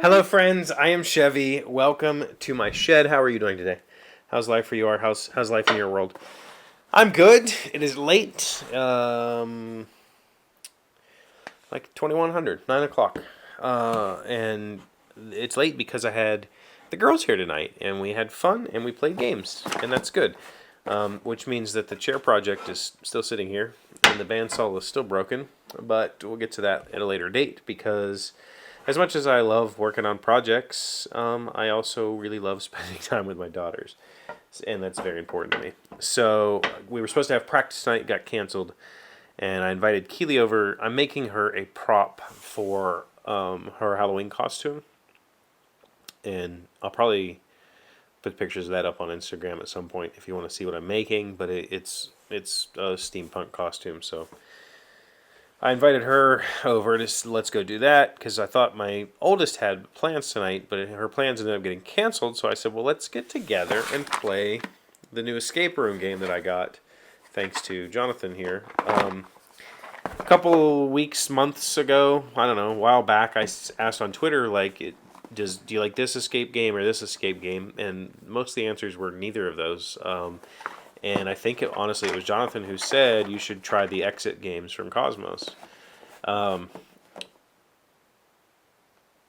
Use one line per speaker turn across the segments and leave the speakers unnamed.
Hello, friends. I am Chevee. Welcome to my shed. How are you doing today? How's life for you? How's life in your world? I'm good. It is late, like 2100, 9 o'clock, and it's late because I had the girls here tonight, and we had fun and we played games, and that's good. Which means that the chair project is still sitting here, and the bandsaw is still broken, but we'll get to that at a later date because as much as I love working on projects, I also really love spending time with my daughters, and that's very important to me. So we were supposed to have practice tonight, got canceled, and I invited Keely over. I'm making her a prop for her Halloween costume, and I'll probably put pictures of that up on Instagram at some point if you want to see what I'm making. But it's a steampunk costume, so I invited her over to let's go do that because I thought my oldest had plans tonight, but her plans ended up getting canceled. So I said, well, let's get together and play the new escape room game that I got, thanks to Jonathan here. A couple weeks, months ago, I don't know, a while back, I asked on Twitter, like, do you like this escape game or this escape game? And most of the answers were neither of those. And I think honestly it was Jonathan who said you should try the exit games from Cosmos. Um,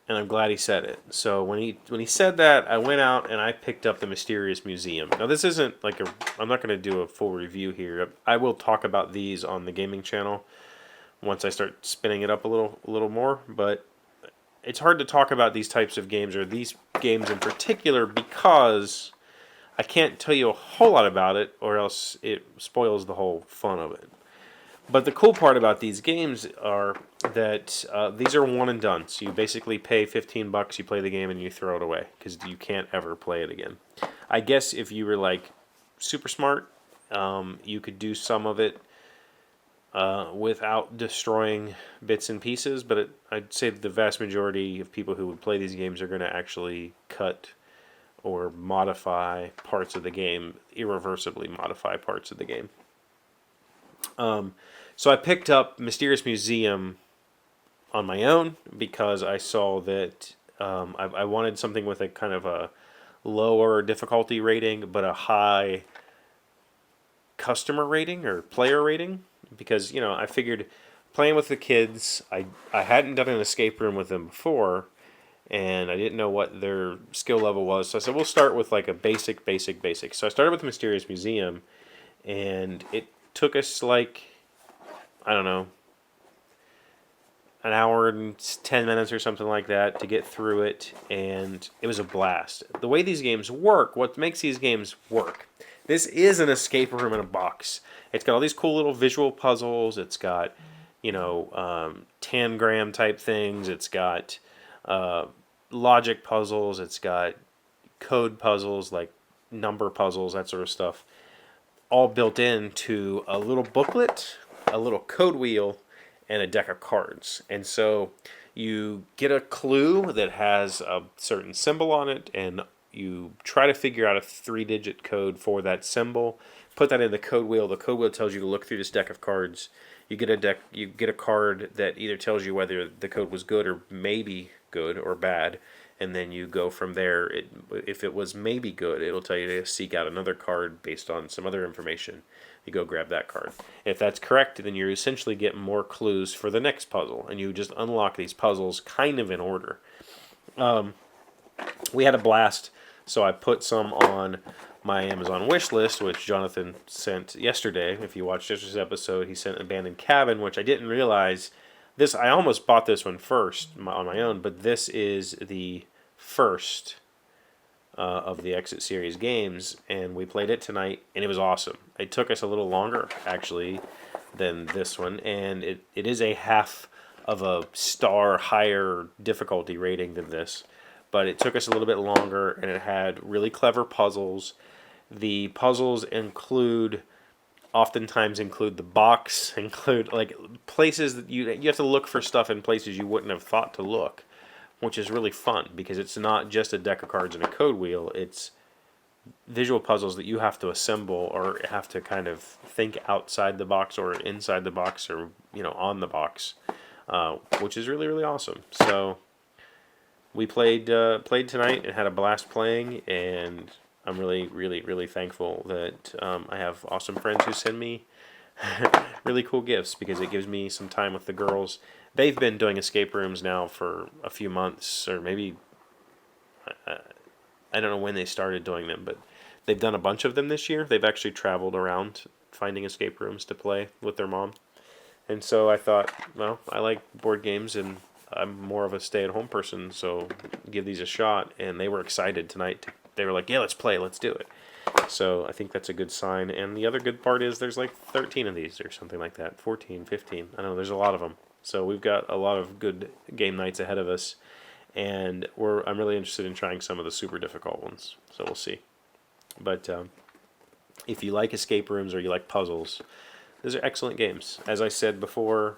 and I'm glad he said it. So when he said that, I went out and I picked up the Mysterious Museum. Now this isn't like I'm not going to do a full review here. I will talk about these on the gaming channel once I start spinning it up a little more, but it's hard to talk about these types of games or these games in particular because I can't tell you a whole lot about it or else it spoils the whole fun of it. But the cool part about these games are that these are one and done. So you basically pay $15, you play the game, and you throw it away because you can't ever play it again. I guess if you were like super smart, you could do some of it without destroying bits and pieces. But I'd say the vast majority of people who would play these games are going to actually cut or modify parts of the game, irreversibly modify parts of the game. So I picked up Mysterious Museum on my own because I saw that I wanted something with a kind of a lower difficulty rating but a high customer rating or player rating because, I figured playing with the kids, I hadn't done an escape room with them before, and I didn't know what their skill level was. So I said, we'll start with like a basic. So I started with the Mysterious Museum, and it took us like, I don't know, an hour and 10 minutes or something like that to get through it, and it was a blast. The way these games work, what makes these games work, this is an escape room in a box. It's got all these cool little visual puzzles. It's got, tangram type things. It's got logic puzzles. It's got code puzzles, like number puzzles, that sort of stuff, all built into a little booklet, a little code wheel, and a deck of cards. And so you get a clue that has a certain symbol on it, and you try to figure out a 3-digit code for that symbol. Put that in the code wheel. The code wheel tells you to look through this deck of cards. You get a card that either tells you whether the code was good or maybe good or bad, and then you go from there. If it was maybe good, it'll tell you to seek out another card based on some other information. You go grab that card. If that's correct, then you essentially get more clues for the next puzzle, and you just unlock these puzzles kind of in order. We had a blast, so I put some on my Amazon wish list, which Jonathan sent yesterday. If you watched yesterday's episode, he sent Abandoned Cabin, which I didn't realize. I almost bought this one first on my own, but this is the first of the Exit series games, and we played it tonight, and it was awesome. It took us a little longer, actually, than this one, and it is a half of a star higher difficulty rating than this, but it took us a little bit longer, and it had really clever puzzles. The puzzles oftentimes include the box, include like places that you have to look for stuff in places you wouldn't have thought to look, which is really fun because it's not just a deck of cards and a code wheel. It's visual puzzles that you have to assemble or have to kind of think outside the box or inside the box or on the box, which is really, really awesome. So we played tonight and had a blast playing, and I'm really, really, really thankful that I have awesome friends who send me really cool gifts because it gives me some time with the girls. They've been doing escape rooms now for a few months, or maybe I don't know when they started doing them, but they've done a bunch of them this year. They've actually traveled around finding escape rooms to play with their mom. And so I thought, well, I like board games and I'm more of a stay-at-home person, so give these a shot. And they were excited tonight. They were like, yeah, let's play, let's do it. So I think that's a good sign. And the other good part is there's like 13 of these or something like that. 14, 15. I don't know, there's a lot of them. So we've got a lot of good game nights ahead of us. And I'm really interested in trying some of the super difficult ones. So we'll see. But if you like escape rooms or you like puzzles, these are excellent games. As I said before,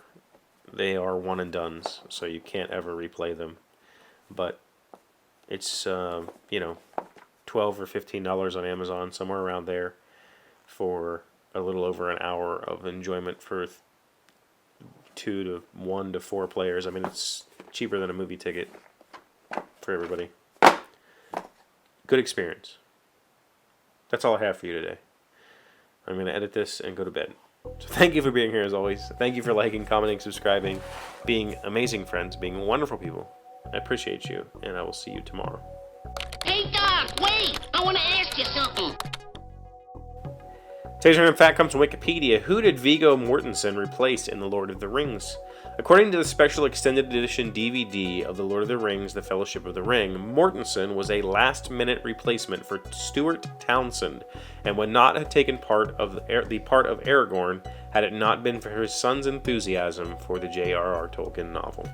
they are one and dones, so you can't ever replay them. But it's $12 or $15 on Amazon, somewhere around there, for a little over an hour of enjoyment for 1 to 4 players. I mean, it's cheaper than a movie ticket for everybody. Good experience. That's all I have for you today. I'm going to edit this and go to bed. So thank you for being here as always. Thank you for liking, commenting, subscribing, being amazing friends, being wonderful people. I appreciate you, and I will see you tomorrow.
Hey, Doc, wait! I want to ask you something.
Today's random fact comes from Wikipedia. Who did Viggo Mortensen replace in The Lord of the Rings? According to the special extended edition DVD of The Lord of the Rings, The Fellowship of the Ring, Mortensen was a last-minute replacement for Stuart Townsend and would not have taken part of the part of Aragorn had it not been for his son's enthusiasm for the J.R.R. Tolkien novel.